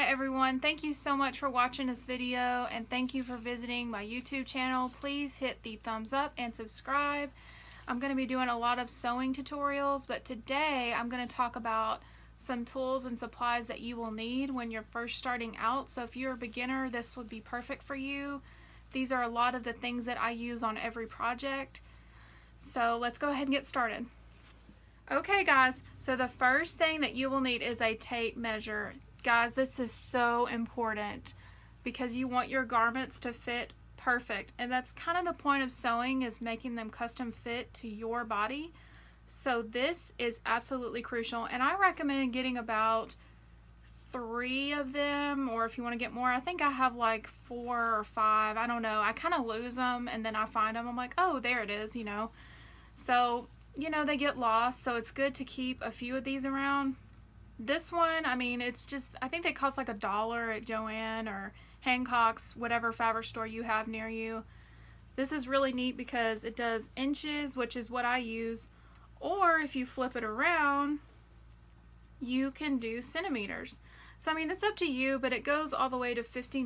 Hi everyone, thank you so much for watching this video and thank you for visiting my YouTube channel. Please hit the thumbs up and subscribe. I'm going to be doing a lot of sewing tutorials, but today I'm going to talk about some tools and supplies that you will need when you're first starting out. So if you're a beginner, this would be perfect for you. These are a lot of the things that I use on every project. So let's go ahead and get started. Okay guys, so the first thing that you will need is a tape measure. Guys, this is so important because you want your garments to fit perfect, and that's kind of the point of sewing, is making them custom fit to your body. So this is absolutely crucial, and I recommend getting about 3 of them, or if you want to get more, I think I have like 4 or 5, I don't know. I kind of lose them and then I find them, I'm like, oh, there it is, you know. So, you know, they get lost, so it's good to keep a few of these around. This one, I mean, it's just, I think they cost like $1 at Joann or Hancock's, whatever fabric store you have near you. This is really neat because it does inches, which is what I use, or if you flip it around, you can do centimeters. So, I mean, it's up to you, but it goes all the way to 60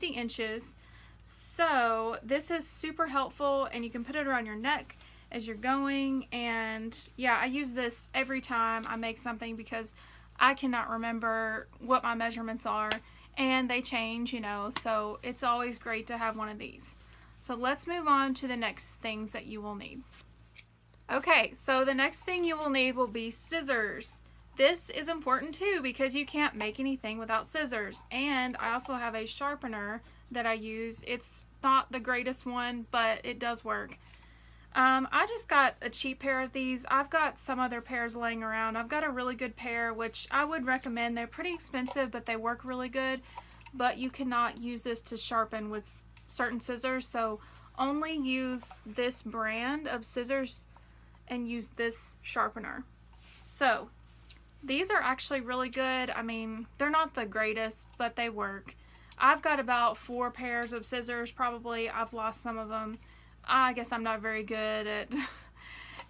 inches. So, this is super helpful, and you can put it around your neck as you're going. And yeah, I use this every time I make something because I cannot remember what my measurements are and they change, you know, so it's always great to have one of these. So let's move on to the next things that you will need. Okay, so the next thing you will need will be scissors. This is important too because you can't make anything without scissors. And I also have a sharpener that I use. It's not the greatest one, but it does work. I just got a cheap pair of these. I've got some other pairs laying around. I've got a really good pair, which I would recommend. They're pretty expensive, but they work really good. But you cannot use this to sharpen with certain scissors, so only use this brand of scissors and use this sharpener. So these are actually really good. I mean, they're not the greatest, but they work. I've got about 4 pairs of scissors probably. I've lost some of them. I guess I'm not very good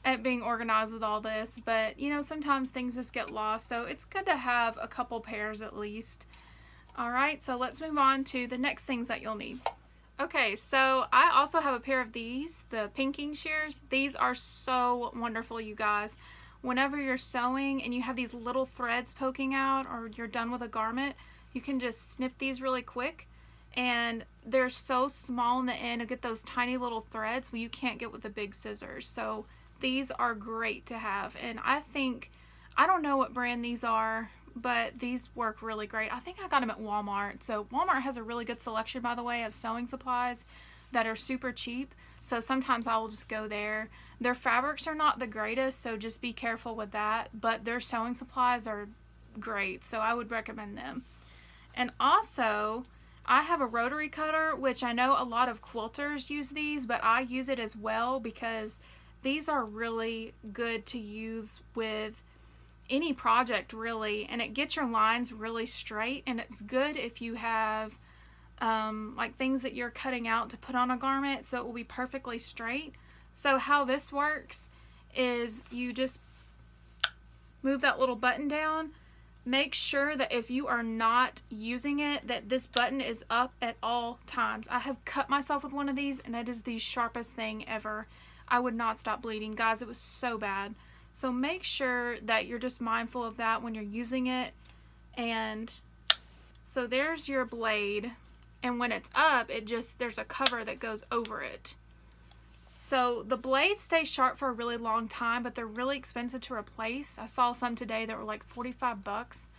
at being organized with all this, but you know, sometimes things just get lost, so it's good to have a couple pairs at least. Alright, so let's move on to the next things that you'll need. Okay, so I also have a pair of these, the pinking shears. These are so wonderful, you guys. Whenever you're sewing and you have these little threads poking out, or you're done with a garment, you can just snip these really quick. And they're so small in the end, you get those tiny little threads you can't get with the big scissors. So these are great to have, and I think, I don't know what brand these are, but these work really great. I think I got them at Walmart. So Walmart has a really good selection, by the way, of sewing supplies that are super cheap, so sometimes I will just go there. Their fabrics are not the greatest, so just be careful with that, but their sewing supplies are great, so I would recommend them. And also, I have a rotary cutter, which I know a lot of quilters use these, but I use it as well because these are really good to use with any project really, and it gets your lines really straight, and it's good if you have like things that you're cutting out to put on a garment, so it will be perfectly straight. So how this works is you just move that little button down. Make sure that if you are not using it, that this button is up at all times. I have cut myself with one of these, and it is the sharpest thing ever. I would not stop bleeding, guys. It was so bad. So make sure that you're just mindful of that when you're using it. And so there's your blade, and when it's up, there's a cover that goes over it. So the blades stay sharp for a really long time, but they're really expensive to replace. I saw some today that were like 45 bucks.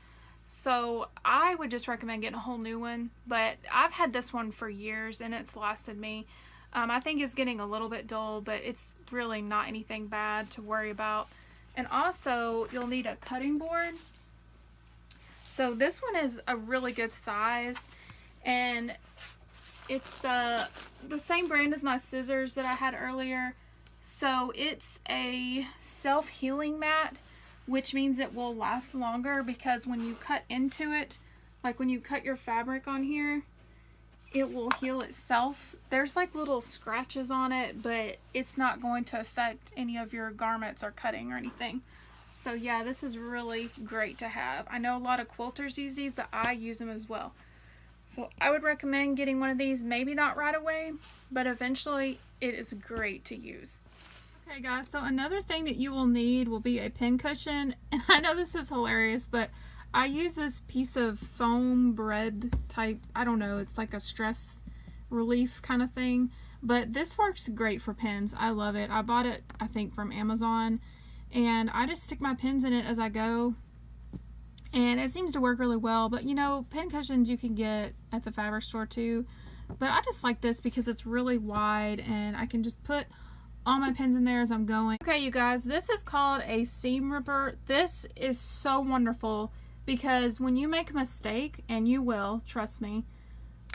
So I would just recommend getting a whole new one, but I've had this one for years and it's lasted me. I think it's getting a little bit dull, but it's really not anything bad to worry about. And also you'll need a cutting board. So this one is a really good size, and it's the same brand as my scissors that I had earlier. So it's a self-healing mat, which means it will last longer because when you cut into it, like when you cut your fabric on here, it will heal itself. There's like little scratches on it, but it's not going to affect any of your garments or cutting or anything. So yeah, this is really great to have. I know a lot of quilters use these, but I use them as well. So I would recommend getting one of these, maybe not right away, but eventually it is great to use. Okay guys, so another thing that you will need will be a pin cushion. And I know this is hilarious, but I use this piece of foam bread type, I don't know, it's like a stress relief kind of thing. But this works great for pins. I love it. I bought it, I think, from Amazon. And I just stick my pins in it as I go. And it seems to work really well. But you know, pin cushions you can get at the fabric store too. But I just like this because it's really wide and I can just put all my pins in there as I'm going. Okay, you guys, this is called a seam ripper. This is so wonderful because when you make a mistake, and you will, trust me,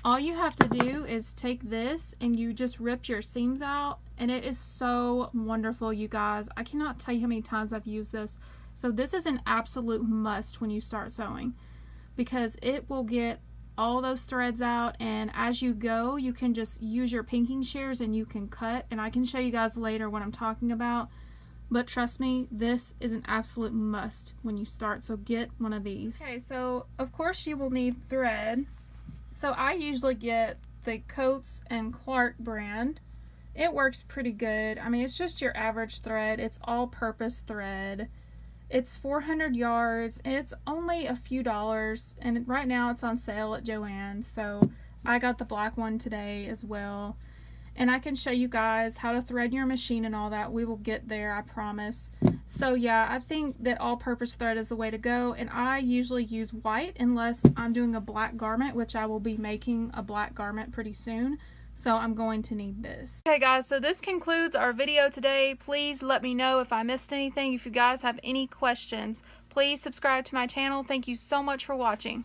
all you have to do is take this and you just rip your seams out, and it is so wonderful, you guys. I cannot tell you how many times I've used this. So this is an absolute must when you start sewing because it will get all those threads out, and as you go you can just use your pinking shears and you can cut, and I can show you guys later what I'm talking about. But trust me, this is an absolute must when you start, so get one of these. Okay, so of course you will need thread. So I usually get the Coats and Clark brand. It works pretty good. I mean, it's just your average thread. It's all-purpose thread. It's 400 yards, and it's only a few dollars, and right now it's on sale at Joann's, so I got the black one today as well. And I can show you guys how to thread your machine and all that. We will get there, I promise. So yeah, I think that all-purpose thread is the way to go, and I usually use white unless I'm doing a black garment, which I will be making a black garment pretty soon. So I'm going to need this. Okay guys, so this concludes our video today. Please let me know if I missed anything. If you guys have any questions, please subscribe to my channel. Thank you so much for watching.